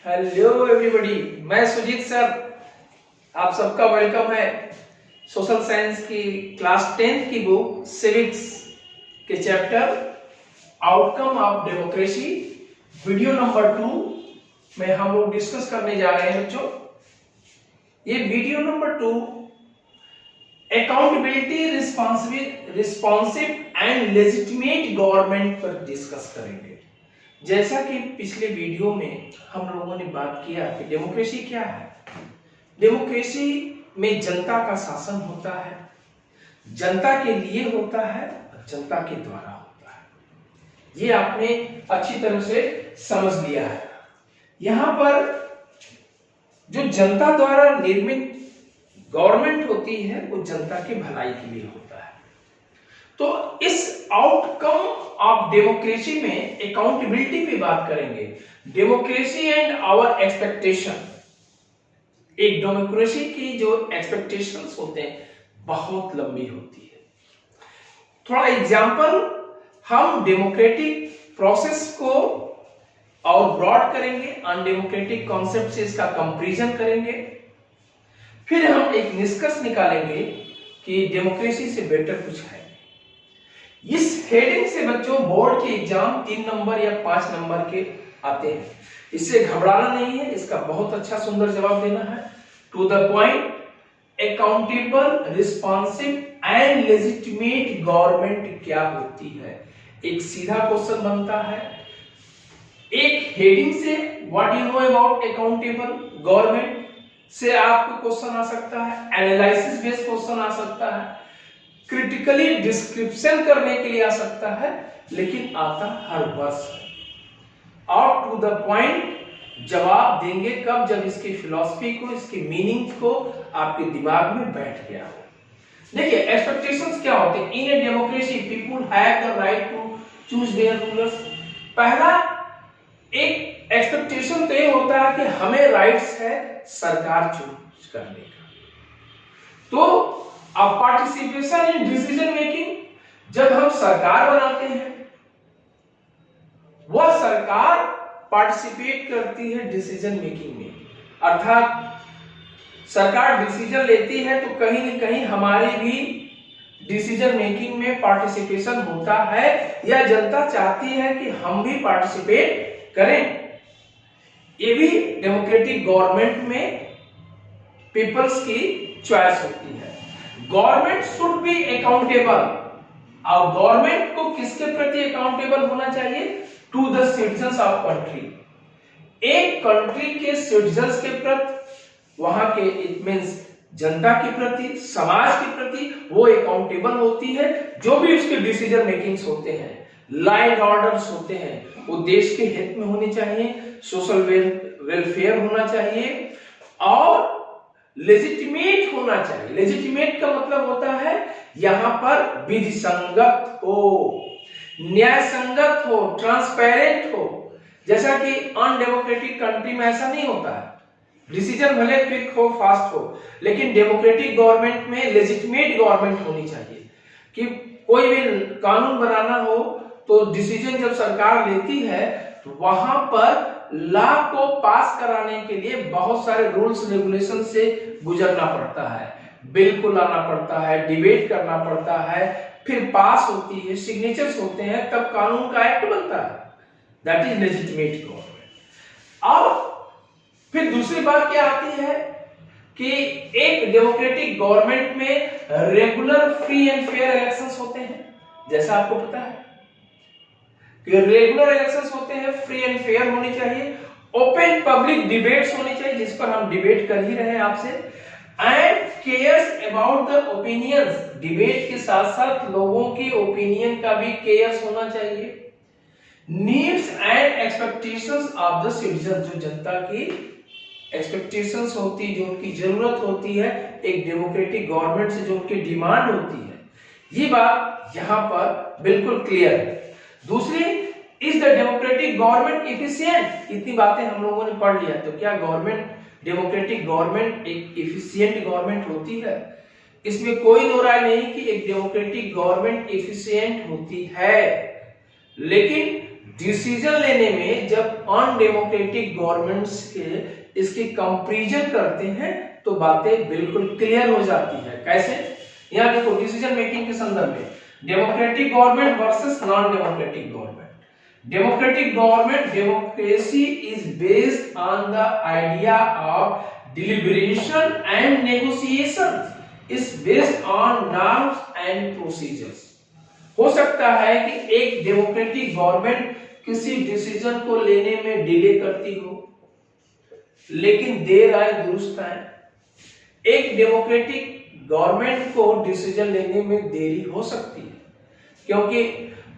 Hello everybody, मैं Sujit sir, आप सबका वेलकम है। सोशल साइंस की क्लास 10th की बुक सिविक्स के chapter outcome of democracy video number 2 में हम लोग डिस्कस करने जा रहे हैं बच्चों। ये video number 2 accountability, responsive and legitimate government पर डिस्कस करेंगे। जैसा कि पिछले वीडियो में हम लोगों ने बात किया कि डेमोक्रेसी क्या है। डेमोक्रेसी में जनता का शासन होता है, जनता के लिए होता है, जनता के द्वारा होता है। ये आपने अच्छी तरह से समझ लिया है। यहां पर जो जनता द्वारा निर्मित गवर्नमेंट होती है वो जनता की भलाई के लिए होता है। तो इस आउटकम ऑफ डेमोक्रेसी में अकाउंटेबिलिटी पे बात करेंगे। Democracy and our expectation. एक डेमोक्रेसी की जो एक्सपेक्टेशंस होते हैं बहुत लंबी होती है। थोड़ा एग्जांपल, हम डेमोक्रेटिक प्रोसेस को और ब्रॉड करेंगे, अनडेमोक्रेटिक कॉन्सेप्ट से इसका कंपैरिजन करेंगे, फिर हम एक निष्कर्ष निकालेंगे कि डेमोक्रेसी से बेटर कुछ है। इस हेडिंग से बच्चों बोर्ड के एग्जाम 3 नंबर या 5 नंबर के आते हैं। इससे घबराना नहीं है, इसका बहुत अच्छा सुंदर जवाब देना है। To the point, accountable, responsive and legitimate government क्या होती है, एक सीधा क्वेश्चन बनता है। एक हेडिंग से what you know about accountable government से आपको क्वेश्चन आ सकता है, एनालिसिस बेस्ड क्वेश्चन आ सकता है, क्रिटिकली डिस्क्रिप्शन करने के लिए आ सकता है, लेकिन आता हर वर्ष है। और टू द पॉइंट जवाब देंगे कब, जब इसकी फिलॉसफी को, इसकी मीनिंग को आपके दिमाग में बैठ गया हो। देखिए एक्सपेक्टेशंस क्या होते हैं। In a democracy people have the right to choose their rulers. पहला एक एक्सपेक्टेशन तो ये होता है कि हमें राइट्स है सरकार चूज करने का। तो अब पार्टिसिपेशन इन डिसीजन मेकिंग, जब हम सरकार बनाते हैं वह सरकार पार्टिसिपेट करती है डिसीजन मेकिंग में, अर्थात सरकार डिसीजन लेती है तो कहीं न कहीं हमारी भी डिसीजन मेकिंग में पार्टिसिपेशन होता है, या जनता चाहती है कि हम भी पार्टिसिपेट करें। ये भी डेमोक्रेटिक गवर्नमेंट में पीपल्स की चॉइस होती है। Government should be accountable. और गवर्नमेंट को किसके प्रति अकाउंटेबल होना चाहिए? To the citizens of country. एक कंट्री के सिटीजंस के प्रति, वहां के इट मींस जनता के प्रति, समाज के प्रति वो अकाउंटेबल होती है। जो भी उसके डिसीजन मेकिंग्स होते हैं, लॉ एंड ऑर्डर्स होते हैं, वो देश के हित में होने चाहिए, सोशल वेलफेयर होना चाहिए और लेजिटिमेट होना चाहिए। लेजिटिमेट का मतलब होता है यहां पर विधि संगत हो, न्याय संगत हो, ट्रांसपेरेंट हो। जैसा कि अनडेमोक्रेटिक कंट्री में ऐसा नहीं होता है। डिसीजन भले क्विक हो, फास्ट हो, लेकिन डेमोक्रेटिक गवर्नमेंट में लेजिटिमेट गवर्नमेंट होनी चाहिए। कि कोई भी कानून बनाना हो तो डिसीजन जब सरकार लेती है तो वहां पर लॉ को पास कराने के लिए बहुत सारे रूल्स रेगुलेशन से गुजरना पड़ता है, बिल को लाना पड़ता है, डिबेट करना पड़ता है, फिर पास होती है, सिग्नेचर्स होते हैं, तब कानून का एक्ट बनता है। That is legitimate government. और फिर दूसरी बात क्या आती है कि एक डेमोक्रेटिक गवर्नमेंट में regular, free and fair elections होते हैं। जैसा आपको पता है कि रेगुलर इलेक्शंस होते हैं, फ्री एंड फेयर होनी चाहिए, ओपन पब्लिक डिबेट्स होनी चाहिए, जिस पर हम डिबेट कर ही रहे हैं आपसे, and cares about the opinions. Debate के साथ साथ लोगों की ओपिनियन का भी केयर्स होना चाहिए। Needs and expectations of the citizen, जो जनता की एक्सपेक्टेशंस होती, जो उनकी जरूरत होती है एक डेमोक्रेटिक गवर्नमेंट से, जो उनकी डिमांड होती है, ये बात यहां पर बिल्कुल क्लियर है। दूसरी, is the democratic government efficient. इतनी बातें हम लोगों ने पढ़ लिया, तो क्या गवर्नमेंट, डेमोक्रेटिक गवर्नमेंट एक इफिशिएंट गवर्नमेंट होती है? इसमें कोई दो राय नहीं कि एक डेमोक्रेटिक गवर्नमेंट इफिशिएंट होती है, लेकिन डिसीजन लेने में जब अनडेमोक्रेटिक गवर्नमेंट्स के इसकी कंपैरिजन करते हैं तो बातें बिल्कुल क्लियर हो जाती है। कैसे? यहां देखो डिसीजन मेकिंग के संदर्भ में democratic government versus non democratic government. Democratic government, democracy is based on the idea of deliberation and negotiation, is based on norms and procedures. हो सकता है कि एक डेमोक्रेटिक गवर्नमेंट किसी डिसीजन को लेने में डिले करती हो, लेकिन देर आए दुरुस्त आए। एक डेमोक्रेटिक गवर्नमेंट को डिसीजन लेने में देरी हो सकती है, क्योंकि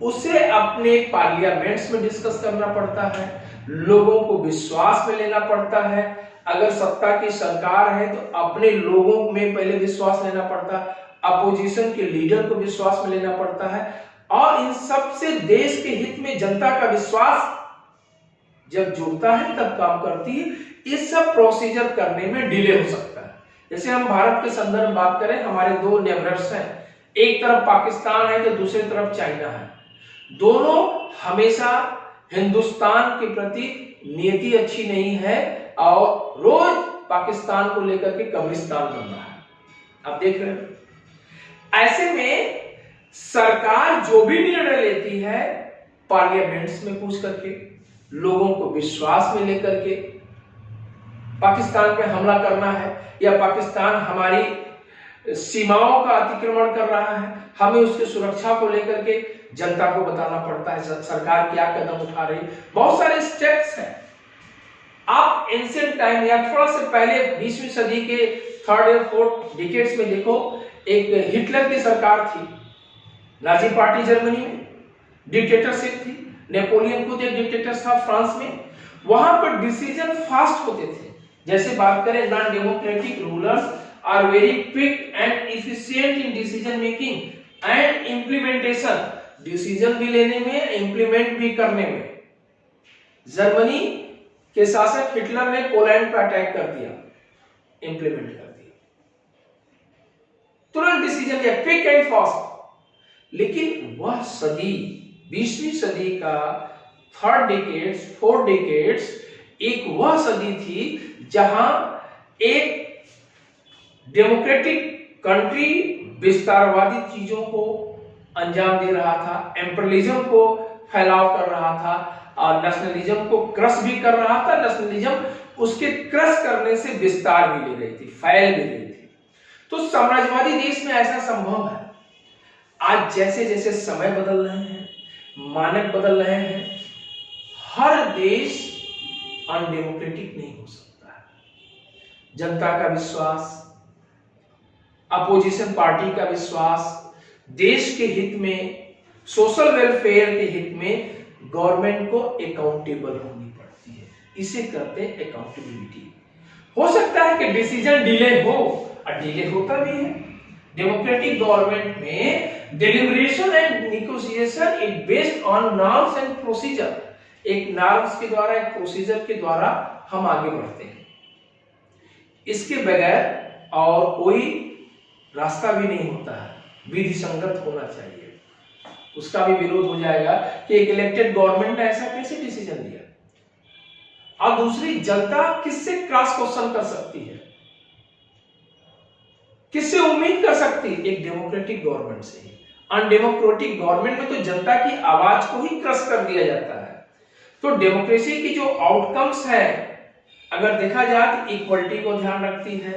उसे अपने पार्लियामेंट्स में डिस्कस करना पड़ता है, लोगों को विश्वास में लेना पड़ता है। अगर सत्ता की सरकार है तो अपने लोगों में पहले विश्वास लेना पड़ता है, अपोजिशन के लीडर को विश्वास में लेना पड़ता है, और इन सब से देश के हित में जनता का विश्वास जब जुड़ता है तब काम करती है। इस सब प्रोसीजर करने में डिले हो सकता है। जैसे हम भारत के संदर्भ में बात करें, हमारे दो नेबरर्स हैं, एक तरफ पाकिस्तान है तो दूसरी तरफ चाइना है। दोनों हमेशा हिंदुस्तान के प्रति नीति अच्छी नहीं है और रोज पाकिस्तान को लेकर के कब्रिस्तान बन रहा है। आप देख रहे हैं। ऐसे में सरकार जो भी निर्णय लेती है पार्लियामेंट्स में पूछ करके, लोगों को विश्वास में लेकर के, पाकिस्तान पे हमला करना है या पाकिस्तान हमारी सीमाओं का अतिक्रमण कर रहा है, हमें उसकी सुरक्षा को लेकर के जनता को बताना पड़ता है सरकार क्या कदम उठा रही है। बहुत सारे स्टेप्स हैं। आप एंशिएंट टाइम या थोड़ा से पहले 20वीं सदी के थर्ड या फोर्थ डिकेड्स में देखो, एक हिटलर की सरकार थी, नाजी पार्टी जर्मनी में, डिक्टेटरशिप थी। नेपोलियन खुद एक डिक्टेटर था फ्रांस में। वहां पर डिसीजन फास्ट होते थे। जैसे बात करें, non democratic rulers are very quick and efficient in decision making and implementation. Decision भी लेने में, इंप्लीमेंट भी करने में। जर्मनी के शासक हिटलर ने पोलैंड पर अटैक कर दिया, इंप्लीमेंट कर दिया, तुरंत डिसीजन लिया, क्विक एंड फास्ट। लेकिन वह सदी 20वीं सदी का थर्ड डिकेड्स, फोर्थ डिकेड्स एक वह सदी थी जहां एक डेमोक्रेटिक कंट्री विस्तारवादी चीजों को अंजाम दे रहा था, एम्परलिज्म को फैलाव कर रहा था और नेशनलिज्म को क्रश भी कर रहा था। नेशनलिज्म उसके क्रश करने से विस्तार भी ले रही थी, फैल भी रही थी। तो साम्राज्यवादी देश में ऐसा संभव है। आज जैसे जैसे समय बदल रहे हैं, मानक बदल रहे हैं, हर देश अनडेमोक्रेटिक नहीं हो सकता है। जनता का विश्वास, अपोजिशन पार्टी का विश्वास, देश के हित में, सोशल वेलफेयर के हित में गवर्नमेंट को अकाउंटेबल होनी पड़ती है। इसे कहते हैं अकाउंटेबिलिटी। हो सकता है कि डिसीजन डिले हो, और डिले होता भी है। डेमोक्रेटिक गवर्नमेंट में deliberation and negotiation is based on norms and procedure. एक नॉर्म्स के द्वारा, एक प्रोसीजर के द्वारा हम आगे बढ़ते हैं। इसके बगैर और कोई रास्ता भी नहीं होता है। विधि संगत होना चाहिए। उसका भी विरोध हो जाएगा कि एक इलेक्टेड गवर्नमेंट ने ऐसा कैसे डिसीजन लिया। और दूसरी, जनता किससे क्रॉस क्वेश्चन कर सकती है, किससे उम्मीद कर सकती है? एक डेमोक्रेटिक गवर्नमेंट से ही। अनडेमोक्रेटिक गवर्नमेंट में तो जनता की आवाज को ही क्रश कर दिया जाता है। तो डेमोक्रेसी की जो आउटकम्स है, अगर देखा जाए तो इक्वलिटी को ध्यान रखती है,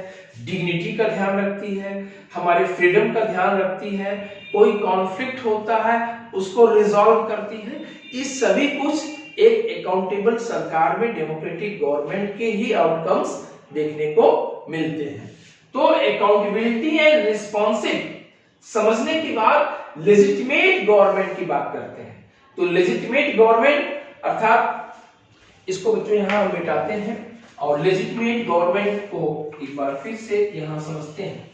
डिग्निटी का ध्यान रखती है, हमारे फ्रीडम का ध्यान रखती है, कोई कॉन्फ्लिक्ट होता है उसको रिजॉल्व करती है। इस सभी कुछ एक अकाउंटेबल सरकार में, डेमोक्रेटिक गवर्नमेंट के ही आउटकम्स देखने को मिलते हैं। तो अकाउंटेबिलिटी एंड रिस्पॉन्सिव समझने के बाद लेजिटिमेट गवर्नमेंट की बात करते हैं। तो लेजिटिमेट गवर्नमेंट अर्थात, इसको बच्चों यहां हम मिटाते हैं और लेजिटिमेट गवर्नमेंट को एक बार फिर से यहां समझते हैं।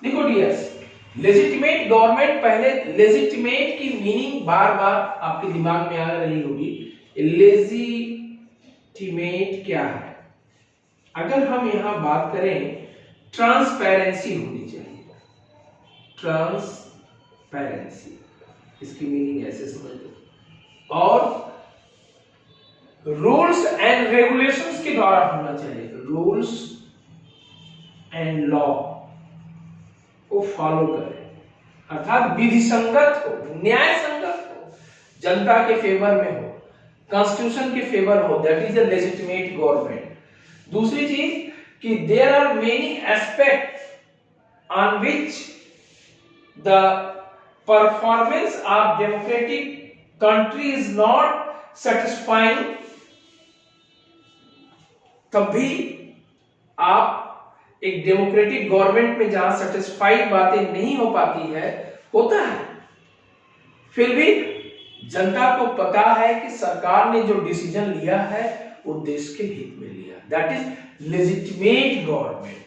देखो डियर्स, लेजिटिमेट गवर्नमेंट, पहले लेजिटिमेट की मीनिंग बार बार आपके दिमाग में आ रही होगी। लेजिटिमेट क्या है? अगर हम यहां बात करें, ट्रांसपेरेंसी होनी चाहिए। ट्रांसपेरेंसी, इसकी मीनिंग ऐसे समझ लो, और रूल्स एंड रेगुलेशंस के द्वारा होना चाहिए। रूल्स एंड लॉ को फॉलो करे, अर्थात विधि संगत हो, न्याय संगत हो, जनता के फेवर में हो, कॉन्स्टिट्यूशन के फेवर हो, that is a legitimate government. दूसरी चीज कि there are many aspect on which the performance of democratic country is not satisfying, तब भी आप एक डेमोक्रेटिक गवर्नमेंट में जहां सेटिस्फाइड बातें नहीं हो पाती है, होता है, फिर भी जनता को पता है कि सरकार ने जो डिसीजन लिया है वो देश के हित में लिया, that is legitimate government.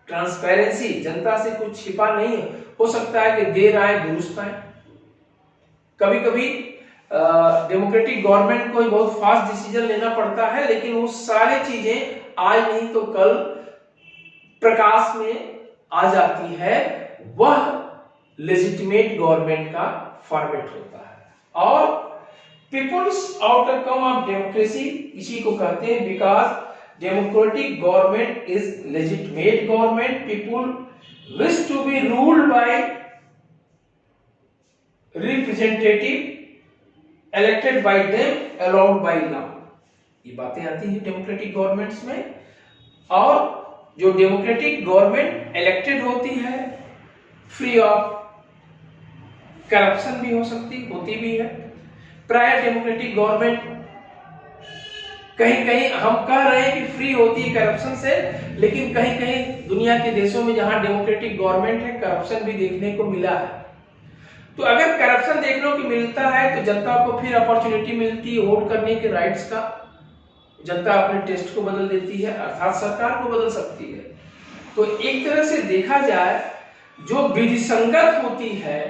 Transparency, जनता से कुछ छिपा नहीं है। हो सकता है कि देर आए दुरुस्त आए, कभी कभी डेमोक्रेटिक गवर्नमेंट को बहुत फास्ट डिसीजन लेना पड़ता है, लेकिन वो सारी चीजें आज नहीं तो कल प्रकाश में आ जाती है, वह लेजिटिमेट गवर्नमेंट का फॉर्मेट होता है। और पीपुल्स आउटकम ऑफ डेमोक्रेसी इसी को कहते हैं, because democratic government is legitimate government, people wish to be ruled by representative elected by them allowed by law. ये बातें आती है डेमोक्रेटिक गवर्नमेंट्स में। और जो डेमोक्रेटिक गवर्नमेंट इलेक्टेड होती है, फ्री ऑफ करप्शन भी हो सकती होती भी है। प्राय डेमोक्रेटिक गवर्नमेंट कहीं कहीं हम कह रहे हैं कि फ्री होती है करप्शन से, लेकिन कहीं कहीं दुनिया के देशों में जहां डेमोक्रेटिक गवर्नमेंट है, करप्शन भी देखने को मिला है। तो अगर करप्शन देखने को मिलता है तो जनता को फिर अपॉर्चुनिटी मिलती है वोट करने के राइट्स का, जनता अपने टेस्ट को बदल देती है, अर्थात सरकार को बदल सकती है। तो एक तरह से देखा जाए, जो विधि संगत होती है,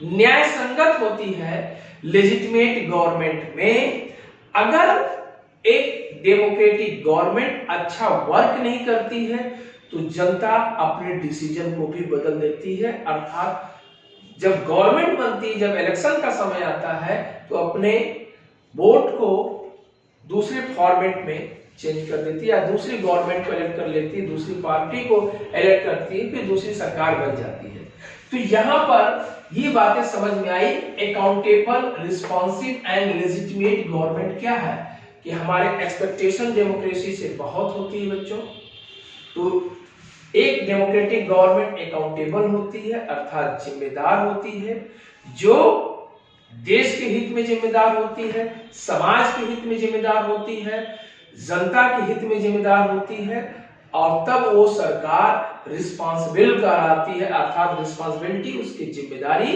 न्याय संगत होती है लेजिटिमेट गवर्नमेंट में, अगर एक डेमोक्रेटिक गवर्नमेंट अच्छा वर्क नहीं करती है तो जनता अपने डिसीजन को भी बदल देती है, अर्थात जब गवर्नमेंट बनती है, जब इलेक्शन का समय आता है तो अपने वोट को दूसरे फॉर्मेट में चेंज कर देती है, या दूसरी गवर्नमेंट को इलेक्ट कर लेती है, दूसरी पार्टी को इलेक्ट करती है, फिर दूसरी सरकार बन जाती है। तो यहां पर ये बातें समझ में आई, accountable, responsive and legitimate government क्या है, कि हमारे एक्सपेक्टेशन डेमोक्रेसी से बहुत होती है बच्चों। तो एक डेमोक्रेटिक गवर्नमेंट अकाउंटेबल होती है, अर्थात जिम्मेदार होती है, जो देश के हित में जिम्मेदार होती है, समाज के हित में जिम्मेदार होती है, जनता के हित में जिम्मेदार होती है, और तब वो सरकार रिस्पांसिबल कहलाती है, अर्थात रिस्पांसिबिलिटी, उसकी जिम्मेदारी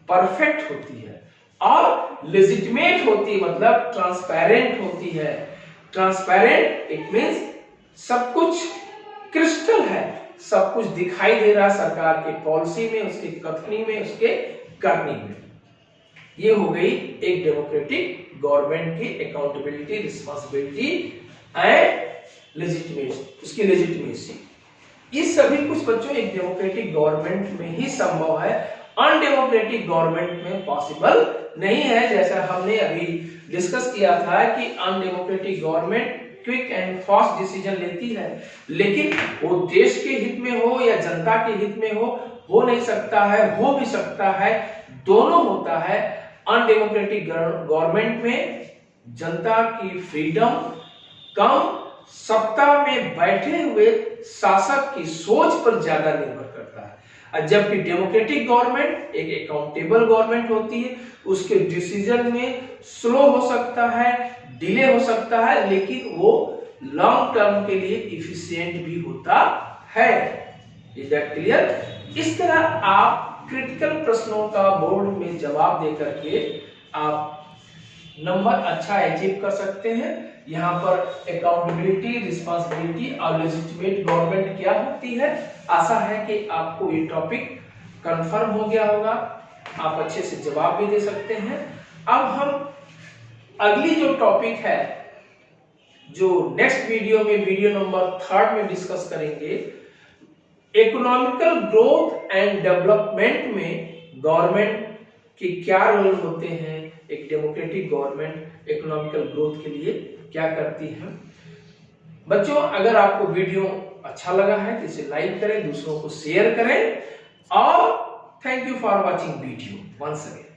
परफेक्ट होती है। और लेजिटिमेट होती है मतलब ट्रांसपेरेंट होती है। ट्रांसपेरेंट इट मींस सब कुछ क्रिस्टल है, सब कुछ दिखाई दे रहा है सरकार के पॉलिसी में, उसके कथनी में, उसके करनी में। ये हो गई एक डेमोक्रेटिक गवर्नमेंट की अकाउंटेबिलिटी, रिस्पांसिबिलिटी एंड लेजिटिमेसी, उसकी लेजिटिमेसी। ये सभी कुछ बच्चों एक डेमोक्रेटिक गवर्नमेंट में ही संभव है, अनडेमोक्रेटिक गवर्नमेंट में पॉसिबल नहीं है। जैसा हमने अभी डिस्कस किया था कि undemocratic government quick and fast decision लेती है, लेकिन वो देश के हित में हो या जनता के हित में हो नहीं सकता है, हो भी सकता है, दोनों होता है। अनडेमोक्रेटिक गवर्नमेंट में जनता की फ्रीडम कम, सत्ता में बैठे हुए शासक की सोच पर ज्यादा निर्भर करता है। जबकि डेमोक्रेटिक गवर्नमेंट एक अकाउंटेबल गवर्नमेंट होती है, उसके डिसीजन में स्लो हो सकता है, डिले हो सकता है, लेकिन वो लॉन्ग टर्म के लिए इफिशिएंट भी होता है। Is that clear? इस तरह आप क्रिटिकल प्रश्नों का बोर्ड में जवाब दे करके आप नंबर अच्छा अचीव कर सकते हैं। यहाँ पर अकाउंटेबिलिटी, रिस्पांसिबिलिटी और लेजिटिमेट गवर्नमेंट क्या होती है, आशा है कि आपको ये टॉपिक कंफर्म हो गया होगा, आप अच्छे से जवाब भी दे सकते हैं। अब हम अगली जो टॉपिक है, जो नेक्स्ट वीडियो में, वीडियो नंबर 3 में डिस्कस करेंगे, इकोनॉमिकल ग्रोथ एंड डेवलपमेंट में गवर्नमेंट के क्या रोल होते हैं, एक डेमोक्रेटिक गवर्नमेंट इकोनॉमिकल ग्रोथ के लिए क्या करती है। बच्चों, अगर आपको वीडियो अच्छा लगा है तो इसे लाइक करें, दूसरों को शेयर करें और thank you for watching video once again.